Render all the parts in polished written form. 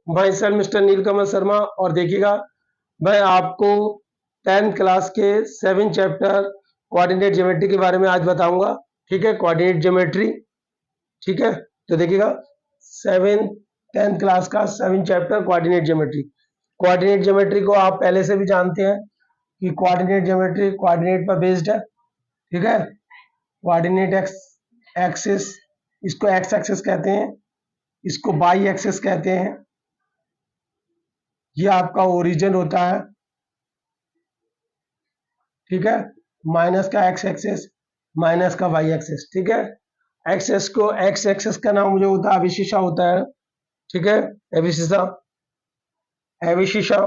भाई sir mister नीलकमल शर्मा। और देखिएगा, मैं आपको 10th क्लास के 7 चैप्टर कोऑर्डिनेट ज्योमेट्री के बारे में आज बताऊंगा। ठीक है, कोऑर्डिनेट ज्योमेट्री। ठीक है, तो देखिएगा 7 10th क्लास का 7 chapter coordinate geometry. Coordinate geometry को आप पहले से भी जानते हैं कि कोऑर्डिनेट ज्योमेट्री कोऑर्डिनेट पर बेस्ड है। ठीक है, कोऑर्डिनेट एक्सिस, इसको एक्स एक्सिस कहते हैं, इसको वाई एक्सिस कहते हैं। ये आपका ओरिजिन होता है। ठीक है, माइनस का एक्स एक्सिस, माइनस का वाई एक्सिस। ठीक है, एक्सेस को एक्स एक्सिस का नाम जो होता है अभिशिषा होता है। ठीक है, अभिशिषा, अभिशिषा,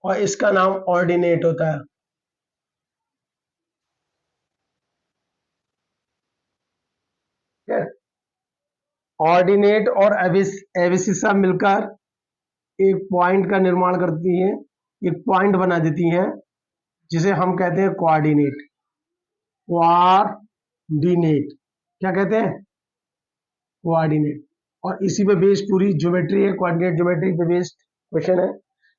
और इसका नाम ऑर्डिनेट होता है। ठीक है, ऑर्डिनेट और एविसिसा मिलकर एक पॉइंट का निर्माण करती है, एक पॉइंट बना देती हैं, जिसे हम कहते हैं कोऑर्डिनेट। कोऑर्डिनेट क्या कहते हैं? कोऑर्डिनेट। और इसी पे बेस्ड पूरी ज्योमेट्री है, कोऑर्डिनेट ज्योमेट्री पे बेस्ड क्वेश्चन है।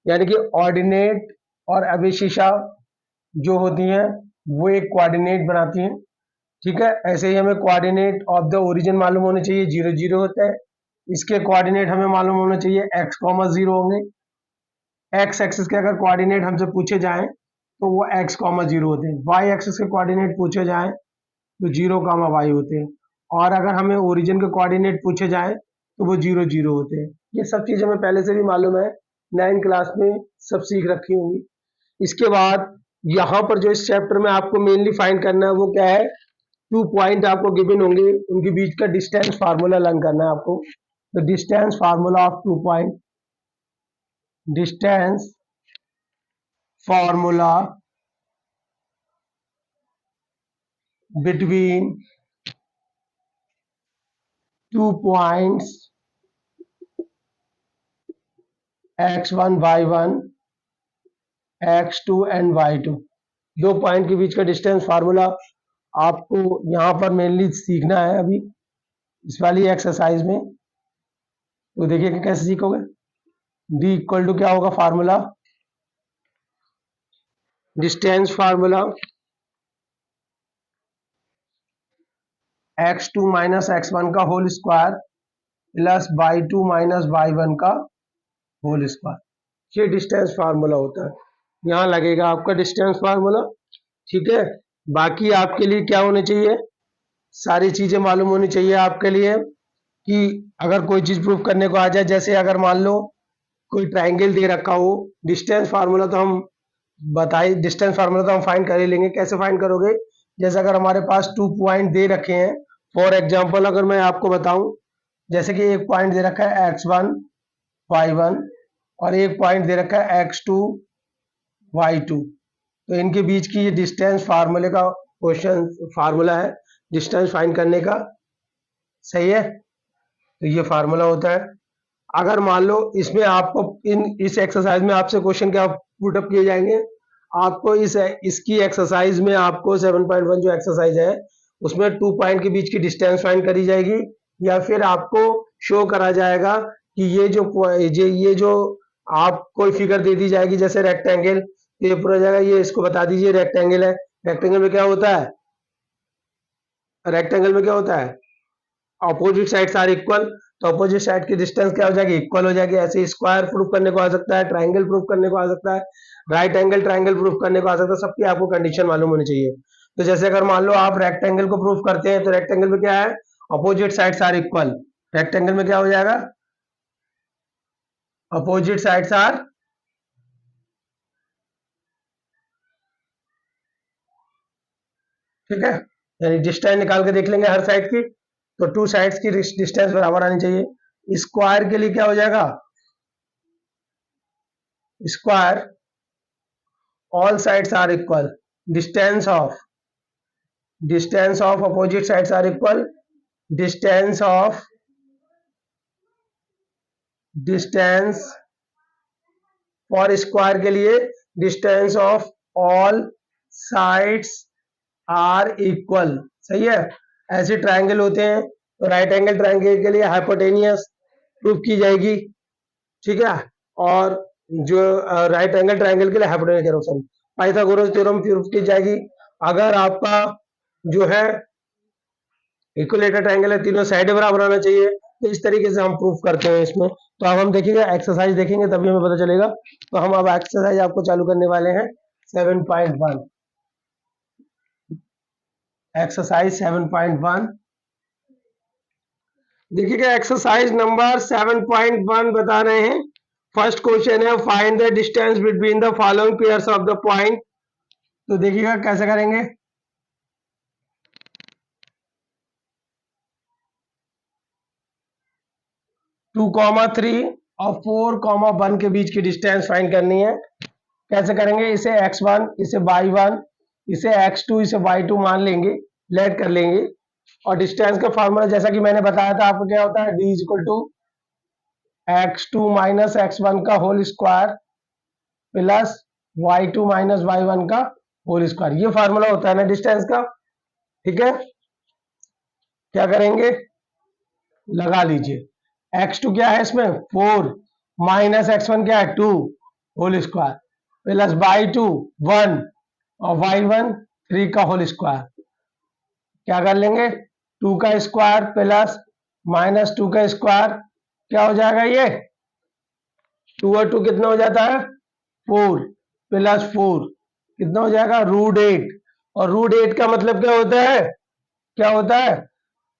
यानी कि ऑर्डिनेट और अभिशिषा जो होती हैं वो एक कोऑर्डिनेट बनाती हैं। ठीक है, ऐसे ही हमें कोऑर्डिनेट ऑफ द ओरिजिन मालूम होने चाहिए, 0 0 होता है। इसके कोऑर्डिनेट हमें मालूम होना चाहिए x, 0 होंगे। एक्स एक्सिस के अगर कोऑर्डिनेट हमसे पूछे जाएं तो वो x, 0 होते हैं। y एक्सिस के कोऑर्डिनेट पूछे जाएं तो 0, y होते हैं। और अगर हमें ओरिजिन के कोऑर्डिनेट पूछे जाएं तो वो 0 0 होते हैं। ये सब चीज हमें पहले से भी मालूम है, 9th क्लास में सब सीख रखी होंगी। इसके बाद यहाँ पर जो इस चैप्टर में आपको मेनली फाइंड करना है वो क्या है, 2 पॉइंट आपको गिवन होंगे, उनके बीच का डिस्टेंस फार्मूला लर्न करना है आपको। तो distance formula of 2 point, distance formula between 2 points x1 y1 x2 and y2। 2 point के बीच का डिस्टेंस फार्मूला आपको यहाँ पर मेनली सीखना है अभी इस वाली एक्सरसाइज में। तो देखिए कि कैसे सीखोगे। d इक्वल टू क्या होगा formula, distance formula x2 minus x1 का whole square plus y2 minus y1 का होल स्क्वायर। ये डिस्टेंस फार्मूला होता है, यहाँ लगेगा आपका डिस्टेंस फार्मूला। ठीक है, बाकी आपके लिए क्या होने चाहिए, सारी चीजें मालूम होनी चाहिए आपके लिए कि अगर कोई चीज प्रूफ करने को आ जाए, जैसे अगर मान लो कोई ट्राइंगल दे रखा हो, डिस्टेंस फार्मूला तो हम बताइए, डिस्टेंस फार्मूला तो हम फाइंड कर ही लेंगे। कैसे फाइंड करोगे, जैसे अगर हमारे पास 2 पॉइंट दे रखे हैं, फॉर एग्जांपल अगर मैं आपको बताऊं, जैसे कि एक पॉइंट दे रखा है x1 y1 और एक पॉइंट दे रखा है x2 y2, तो इनके बीच की ये डिस्टेंस फार्मूले का क्वेश्चन फार्मूला है डिस्टेंस फाइंड करने का। सही है, तो ये फार्मूला होता है। अगर मान लो इसमें आपको इस एक्सरसाइज में आपसे क्वेश्चन क्या पुट अप किए जाएंगे, आपको इसकी एक्सरसाइज में आपको 7.1 जो एक्सरसाइज है उसमें 2 पॉइंट के बीच की डिस्टेंस फाइंड करी जाएगी, या फिर आपको शो करा जाएगा कि ये जो आप कोई फिगर दे दी जाएगी, जैसे रेक्टेंगल, ये पूरा जाएगा, ये इसको बता दीजिए रेक्टेंगल है। रेक्टेंगल में क्या होता है, रेक्टेंगल में क्या होता है, अपोजिट साइड्स आर इक्वल, तो अपोजिट साइड की डिस्टेंस क्या हो जाएगी, इक्वल हो जाएगी। ऐसे स्क्वायर प्रूफ करने को आ सकता है, ट्राइंगल प्रूफ करने को आ सकता है, राइट एंगल ट्राइंगल प्रूफ करने को आ सकता है। सबकी आपको कंडीशन मालूम होनी चाहिए। तो जैसे अगर मान लो आप रेक्टेंगल को प्रूफ करते हैं, तो रेक्टेंगल में क्या है, opposite sides are equal. Rectangle में क्या हो जाएगा, अपोजिट साइड्स आर, ठीक है, यानी डिस्टेंस निकाल के देख लेंगे हर साइड की, तो 2 साइड्स की डिस्टेंस बराबर आनी चाहिए। स्क्वायर के लिए क्या हो जाएगा, square all sides are equal, distance of opposite sides are equal, distance for square के लिए distance of all sides are equal। सही है, ऐसे ट्रायंगल होते हैं तो राइट एंगल ट्रायंगल के लिए हाइपोटेनियस प्रूफ की जाएगी, ठीक है। और जो राइट एंगल ट्रायंगल के लिए हाइपोटेनियस कह रहा हूं, सॉरी, पाइथागोरस थ्योरम प्रूफ की जाएगी। अगर आपका जो है इक्विलेटरल ट्रायंगल है, तीनों साइड बराबर होना चाहिए, तो इस तरीके से हम प्रूफ करते हैं इसमें। तो अब हम देखेंगे एक्सरसाइज देखेंगे तभी हमें पता चलेगा। तो हम अब एक्सरसाइज आपको चालू करने वाले हैं 7.1। एक्सरसाइज 7.1 देखिएगा। एक्सरसाइज नंबर 7.1 बता रहे हैं। फर्स्ट क्वेश्चन है find the distance between the following pairs of the point. तो देखिएगा कैसे करेंगे। टू कॉमा थ्री और 4,1 के बीच की डिस्टेंस फाइंड करनी है। कैसे करेंगे, इसे x1, इसे y1, इसे x2, इसे y2 मान लेंगे, लेट कर लेंगे। और डिस्टेंस का फॉर्मूला जैसा कि मैंने बताया था आपको, क्या होता है, d equal to x2 minus x1 का whole square plus y2 minus y1 का होल स्क्वायर। ये फॉर्मूला होता है ना डिस्टेंस का, ठीक है। क्या करेंगे, लगा लीजिए। x2 क्या है इसमें 4, माइनस x1 क्या है 2 होल स्क्वायर प्लस y2 1 और y1 3 का होल स्क्वायर। क्या कर लेंगे, 2 का स्क्वायर प्लस माइनस 2 का स्क्वायर, क्या हो जाएगा ये 2 और 2 कितना हो जाता है 4 प्लस 4 कितना हो जाएगा √8। और √8 का मतलब क्या होता है, क्या होता है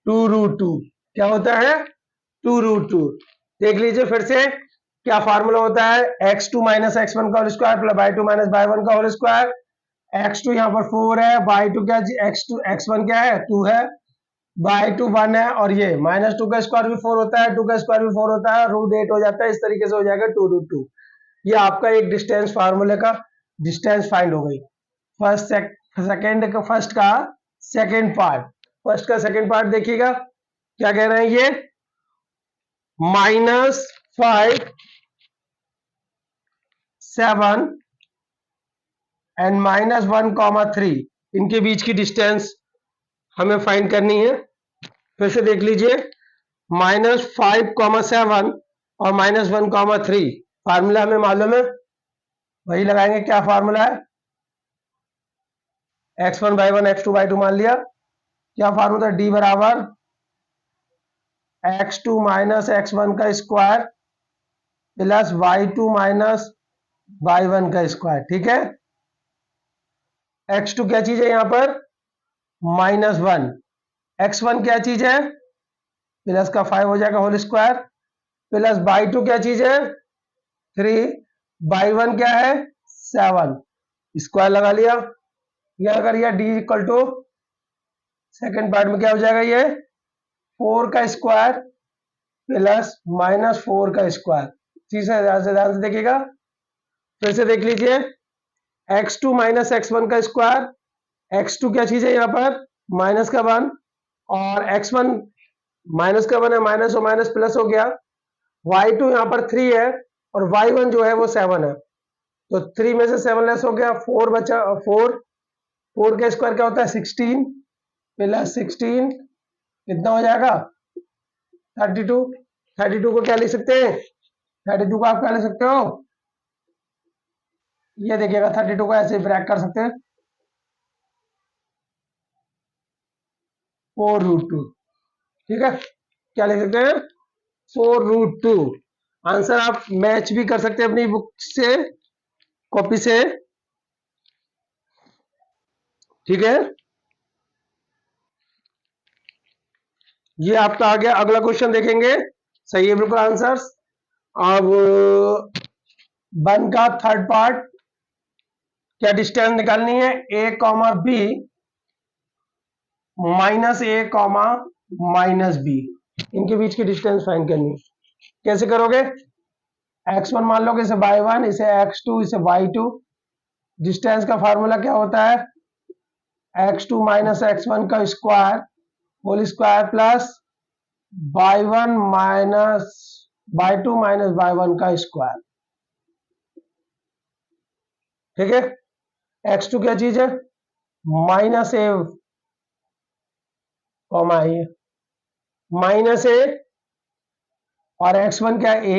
2√2। क्या होता है 2√2। देख लीजिए फिर से क्या फार्मूला होता है, x2 माइनस x1 का whole square plus y2 minus y1 का होल स्क्वायर। x2 यहाँ पर 4 है, y2 क्या, x2 x1 क्या है 2 है, y2 1 है, और ये माइनस 2 का स्क्वायर भी 4 होता है, 2 का स्क्वायर भी 4 होता है, √8 हो जाता है। इस तरीके से हो जाएगा 2√2। ये आपका एक डिस्टेंस फार्मूले का डिस्टेंस फाइंड हो गई। सेकंड का फर्स्ट का सेकंड पार्ट, फर्स्ट का सेकंड पार्ट देखिएगा क्या कह रहे हैं ये, -5 7 एंड -1,3 इनके बीच की डिस्टेंस हमें फाइंड करनी है। फिर से देख लीजिए, -5,7 और -1,3 फार्मूला हमें मालूम है, वही लगाएंगे। क्या फार्मूला है, x1 y1 x2 y2 मान लिया। क्या फार्मूला, d बराबर x2 माइनस x1 का square plus y2 minus y1 का स्क्वायर, ठीक है। x2 क्या चीज है यहाँ पर -1, x1 क्या चीज है प्लस का 5 हो जाएगा होल स्क्वायर प्लस y2 क्या चीज है 3, y1 क्या है 7, स्क्वायर लगा लिया। यह करिए d equal to second part में क्या हो जाएगा ये 4 का स्क्वायर प्लस -4 का स्क्वायर। ठीक है, ध्यान से देखिएगा। फिर से देख लीजिए, x2 माइनस x1 का स्क्वायर, x2 क्या चीज है यहाँ पर माइनस का 1 और x1 माइनस का 1 है, माइनस और माइनस प्लस हो गया। y2 यहाँ पर 3 है और y1 जो है वो 7 है, तो 3 में से 7 लेस हो गया, 4 बचा, 4 का स्क्वायर क्या होता है 16 प्लस 16 कितना हो जाएगा 32। 32 को क्या लिख सकते हैं, 32 को आप क्या लिख सकते हो, ये देखिएगा 32 को ऐसे ब्रैक कर सकते हैं 4√2, ठीक है। क्या लिख सकते हैं 4√2। आंसर आप मैच भी कर सकते हैं अपनी बुक से, कॉपी से, ठीक है। ये आपका आ गया। अगला क्वेश्चन देखेंगे, सही है बिल्कुल आंसर्स। अब 1 का थर्ड पार्ट, क्या डिस्टेंस निकालनी है a comma b minus a comma minus b, इनके बीच की डिस्टेंस फाइंड करनी है। कैसे करोगे, x1 मान लो, इसे y1, इसे x2, इसे y2। डिस्टेंस का फार्मूला क्या होता है x2 माइनस x1 का square whole square plus y1 minus y2 minus y1 का स्क्वायर, ठीक है। x2 क्या चीज है माइनस a कॉमा है, माइनस ए और x1 क्या है a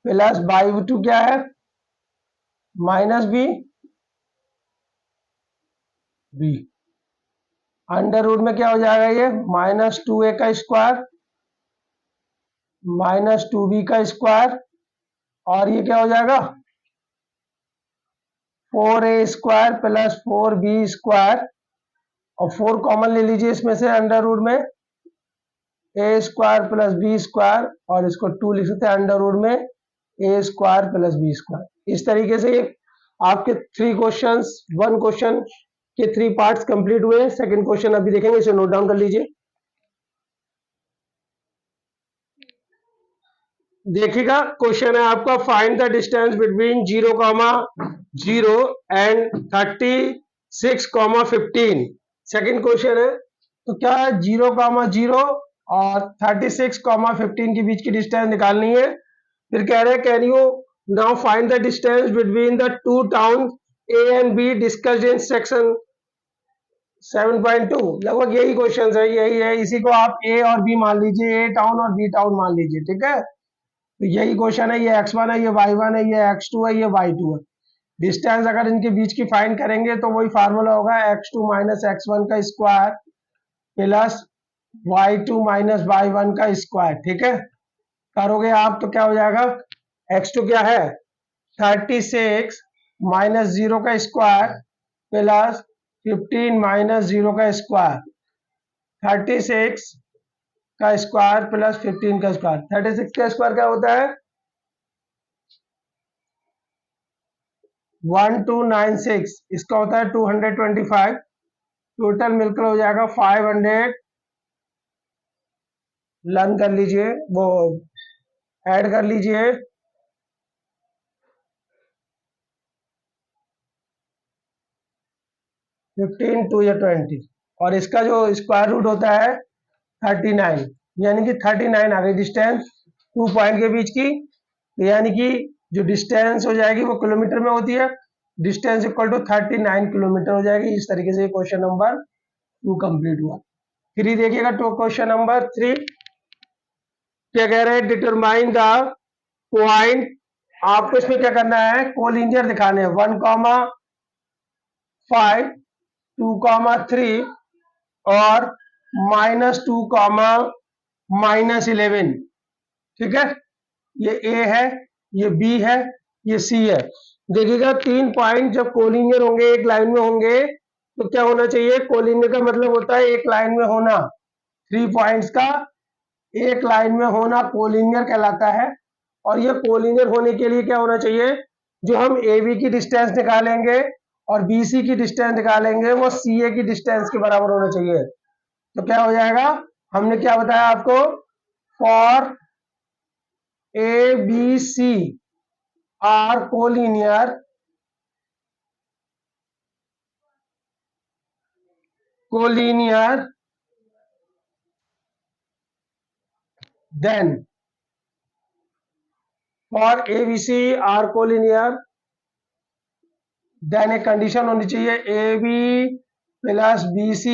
प्लस y2 क्या है माइनस b अंडर रूट में क्या हो जाएगा ये -2a का स्क्वायर -2b का स्क्वायर और ये क्या हो जाएगा 4a square plus 4b square और 4 कॉमन ले लीजिए इसमें से अंडर रूट में a square plus b square और इसको 2 लिख सकते हैं अंडर रूट में a square plus b square. इस तरीके से ये आपके 3 क्वेश्चंस 1 क्वेश्चन के 3 पार्ट्स कंप्लीट हुए। सेकंड क्वेश्चन अभी देखेंगे, इसे नोट डाउन कर लीजिए। देखिएगा क्वेश्चन है आपका find the distance between 0,0 and 36,15। Second question है तो क्या है 0,0 और 36,15 के बीच की डिस्टेंस निकालनी है। फिर कह रहे हैं can you now find the distance between the two town A and be discussed in section 7.2। लगभग यही क्वेश्चन है, यही है, इसी को आप ए और बी मान लीजिए, ए टाउन और बी टाउन मान लीजिए, ठीक है। तो यही क्वेश्चन है, ये x1 है, ये y1 है, ये x2 है, ये y2 है। डिस्टेंस अगर इनके बीच की फाइंड करेंगे तो वही फार्मूला होगा x2 माइनस x1 का square plus y2 minus y1 का स्क्वायर, ठीक है। करोगे आप तो क्या हो जाएगा x2 क्या है 36 माइनस 0 का स्क्वायर प्लस 15 माइनस 0 का स्क्वायर, 36 का स्क्वायर प्लस 15 का स्क्वायर। 36 का स्क्वायर क्या होता है 1296, इसका होता है 225, टोटल मिलकर हो जाएगा 500। लर्न कर लीजिए, वो ऐड कर लीजिए, 15 2 या 20 और इसका जो स्क्वायर रूट होता है 39, यानी कि 39 आ गई डिस्टेंस 2 पॉइंट के बीच की। यानी कि जो डिस्टेंस हो जाएगी वो किलोमीटर में होती है, डिस्टेंस इक्वल टू 39 किलोमीटर हो जाएगी। इस तरीके से क्वेश्चन नंबर 2 कंप्लीट हुआ। 3 देखिएगा, तो क्वेश्चन नंबर 3 क्या कह रहे हैं डिटरमाइन द पॉइंट। आपको इसमें क्या करना है कोलिनियर दिखाने हैं 1,5 2,3 और -2, -11, ठीक है। ये ए है, ये बी है, ये सी है। देखिएगा 3 पॉइंट जब कोलिनियर होंगे एक लाइन में होंगे तो क्या होना चाहिए, कोलिनियर का मतलब होता है एक लाइन में होना, 3 पॉइंट्स का एक लाइन में होना कोलिनियर कहलाता है। और ये कोलिनियर होने के लिए क्या होना चाहिए, जो हम ए बी की डिस्टेंस निकालेंगे और बी सी की डिस्टेंस निकालेंगे वो सी ए की डिस्टेंस के बराबर होना चाहिए। तो क्या हो जाएगा, हमने क्या बताया आपको, for A B C are collinear then for ABC are collinear then एक कंडीशन होनी चाहिए AB प्लस BC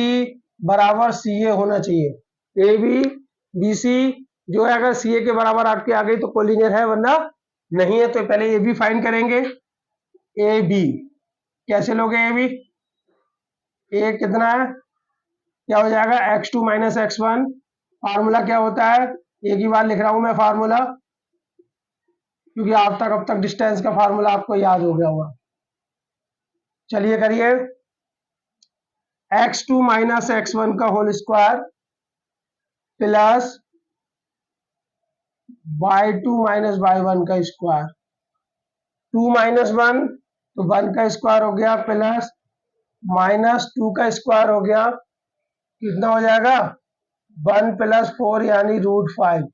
बराबर CA होना चाहिए। AB BC जो है अगर CA के बराबर आपके आ गई तो कोलिनियर है, वरना नहीं है। तो पहले AB फाइंड करेंगे, AB कैसे लोगे, AB A कितना है, क्या हो जाएगा x2 माइनस x1। फार्मूला क्या होता है, एक ही बार लिख रहा हूं मैं फार्मूला, क्योंकि आप तक अब तक डिस्टेंस का फार्मूला आपको याद हो गया होगा। चलिए करिए, x2 माइनस x1 का whole square plus y2 minus y1 का स्क्वायर, 2 माइनस 1 तो 1 का स्क्वायर हो गया प्लस -2 का स्क्वायर हो गया, कितना हो जाएगा 1 प्लस 4 यानी √5।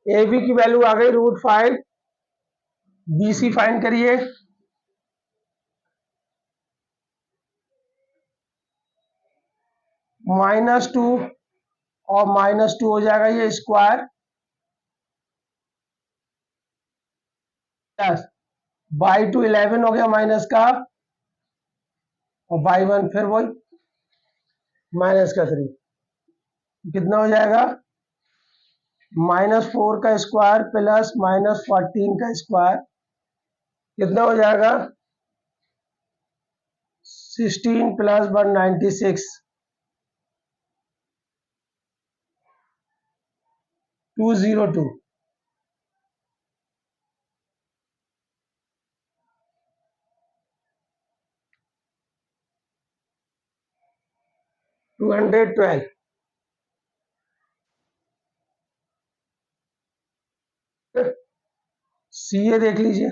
ए बी की वैल्यू आ गई √5। बी सी फाइंड करिए, -2 और -2 हो जाएगा ये स्क्वायर प्लस y2 11 हो गया माइनस का और y1 फिर वही -3। कितना हो जाएगा, -4 का स्क्वायर प्लस -14 का स्क्वायर कितना हो जाएगा, 16 प्लस 196 202 212। सी ए देख लीजिए,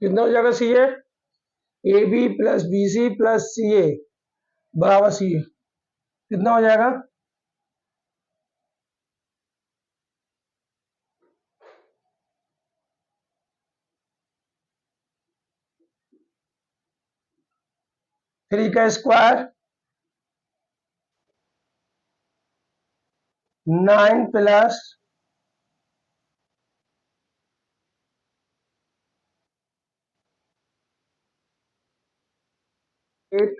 कितना हो जाएगा C A B plus B C plus C A बराबर सी ए, कितना हो जाएगा, थ्री का स्क्वायर 9 प्लस 8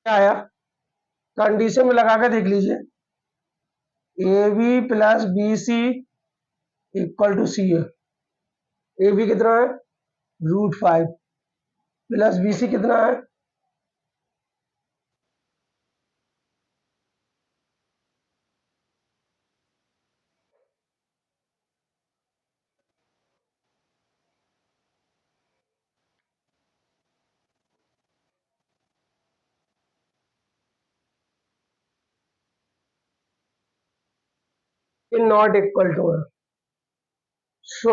क्या आया, कंडीशन में लगा कर देख लीजिए, A B plus B C equal to C A B कितना है, √5 प्लस बी सी कितना है, नॉट इक्वल टू है, so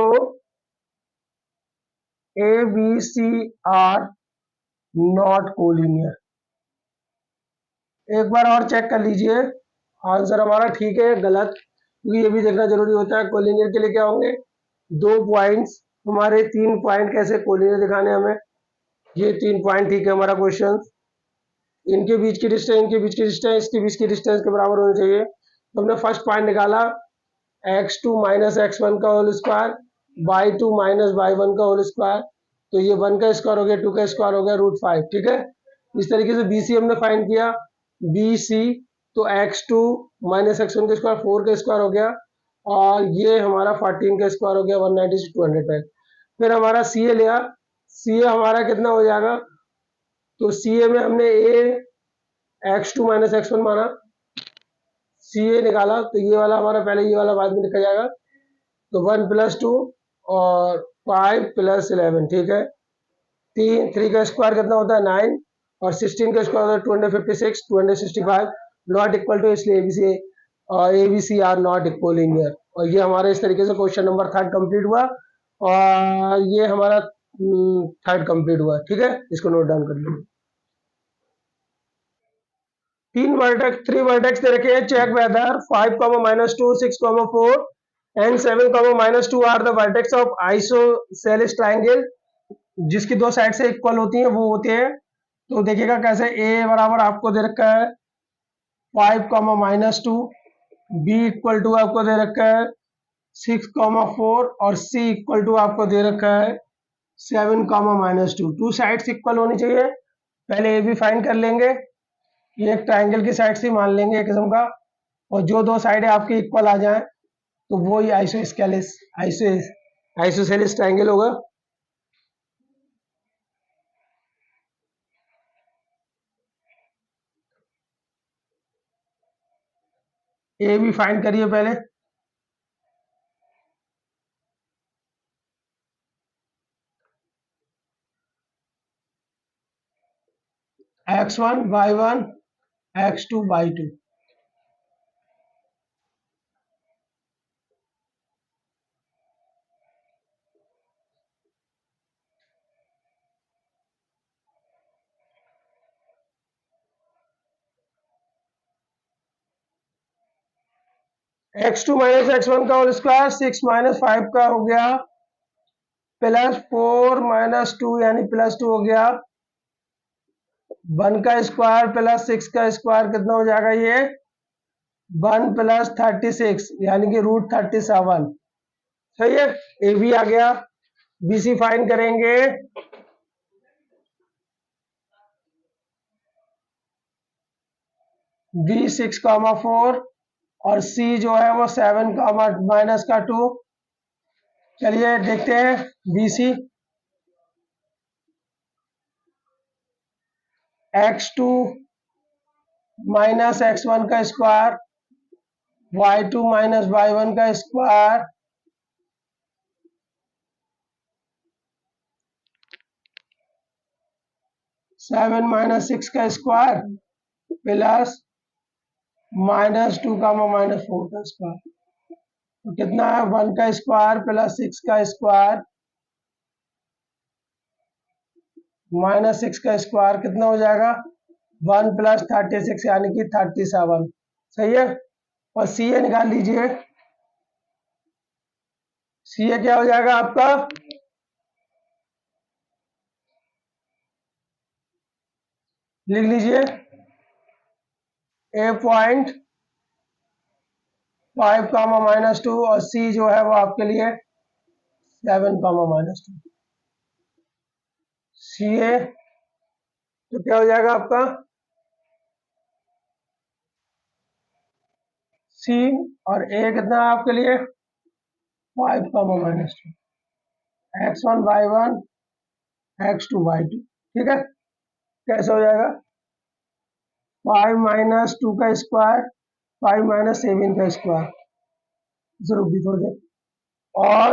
A B C are not collinear. एक बार और चेक कर लीजिए आंसर हमारा ठीक है गलत, क्योंकि ये भी देखना जरूरी होता है। कोलिनियर के लिए क्या होंगे, दो पॉइंट्स, हमारे 3 पॉइंट कैसे कोलिनियर दिखाने हमें, ये 3 पॉइंट ठीक है हमारा क्वेश्चन, इनके बीच की डिस्टेंस, इनके बीच की डिस्टेंस, इसके बीच की डिस्टेंस के बराबर होनी चाहिए। तो हमने फर्स्ट पॉइंट निकाला x2 माइनस x1 का whole square y2 minus y1 का होल स्क्वायर, तो ये 1 का स्क्वायर हो गया, 2 का स्क्वायर हो गया, √5, ठीक है। इस तरीके से BC हमने फाइंड किया, BC तो x2 माइनस x1 का स्क्वायर 4 का स्क्वायर हो गया, और ये हमारा 14 का स्क्वायर हो गया, 196 205। फिर हमारा CA लिया, CA हमारा कितना हो जाएगा, तो CA में हमने A x2 माइनस x1 माना, CA निकाला, तो ये वाला हमारा पहले, ये वाला बाद में लिखा जाएगा, तो 1 प्लस 2 और 5 प्लस 11, ठीक है। 3 का स्क्वायर कितना होता है 9, और 16 का स्क्वायर होता है 256 265 नॉट इक्वल टू, इसलिए एबीसी और एबीसी आर नॉट इक्वलिनियर। और ये हमारा इस तरीके से क्वेश्चन नंबर 3 कंप्लीट हुआ, और ये हमारा 3 कंप्लीट हुआ, ठीक है। इसको नोट डाउन कर लीजिए। 3 वर्टेक्स दे रखे हैं, check whether 5, -2 6, 4 and 7, -2 are the vertex of isosceles triangle, जिसकी दो साइड से इक्वल होती हैं वो होते हैं। तो देखिएगा कैसे, ए बराबर आपको दे रखा है 5, -2, बी इक्वल टू आपको दे रखा है 6, 4, और सी इक्वल टू आपको दे रखा है 7, -2। टू साइड्स इक्वल होनी चाहिए। पहले ए बी फाइंड कर लेंगे, ये एक ट्राइंगल की साइड से मान लेंगे एक किस्म का, और जो दो साइडें आपकी इक्वल आ जाएं तो वो ही आइसोसेलेस ट्राइंगल होगा। ए भी फाइंड करिए पहले, x1 y1 x2 y2। x2 minus x1 का होल स्क्वायर 6 -5 का हो गया +4 - 2 यानी +2 हो गया। 1 का स्क्वायर प्लस 6 का स्क्वायर कितना हो जाएगा ये 1 + 36 यानी कि √37। सही है, ए बी आ गया। बी सी फाइंड करेंगे। बी 6,4 और सी जो है वो 7, -2। चलिए देखते हैं बी सी। x2 - x1 का स्क्वायर, y2 - y1 का स्क्वायर, सेवन -6 का स्क्वायर प्लस -2, -4 का स्क्वायर। तो कितना है 1 का स्क्वायर प्लस 6 का स्क्वायर -6 का स्क्वायर कितना हो जाएगा 1 + 36 यानी कि 37। सही है, और सी ए निकाल लीजिए। सी ए क्या हो जाएगा आपका लिख लीजिए 8.5, -2 और सी जो है वो आपके लिए 7, -2। सी ए तो क्या हो जाएगा आपका सी और ए कितना है आपके लिए 5, -2, x1 y1 x2 y2। ठीक है, कैसे हो जाएगा 5 - 2 का स्क्वायर 5 - 7 का स्क्वायर जरूर भी थोड़ी देर, और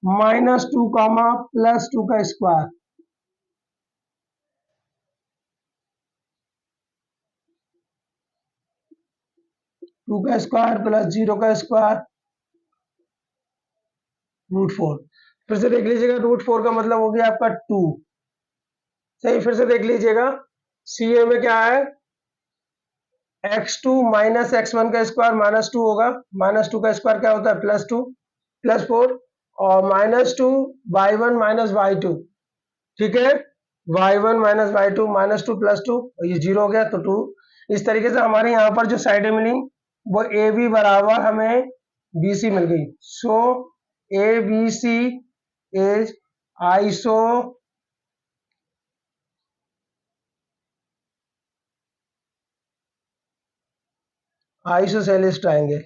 -2, +2 का स्क्वायर, टू का स्क्वायर प्लस 0 का स्क्वायर √4। फिर से देख लीजिएगा √4 का मतलब हो गया आपका 2। सही, फिर से देख लीजिएगा सी ए में क्या है x2 - x1 का स्क्वायर -2 होगा। -2 का स्क्वायर क्या होता है +2 +4 और -2 y1 - y2। ठीक है, y1 - y2 -2 +2 और ये 0 हो गया तो 2। इस तरीके से हमारे यहाँ पर जो साइडें मिली वो ए बी बराबर हमें बी सी मिल गई। So A B C is isosceles triangle.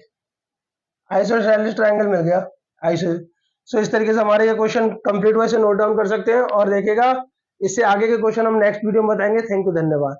Isosceles triangle मिल गया आइसो। सो इस तरीके से हमारे ये क्वेश्चन कंप्लीट हुआ, इसे नोट डाउन कर सकते हैं और देखिएगा इससे आगे के क्वेश्चन हम नेक्स्ट वीडियो में बताएंगे। थैंक यू, धन्यवाद।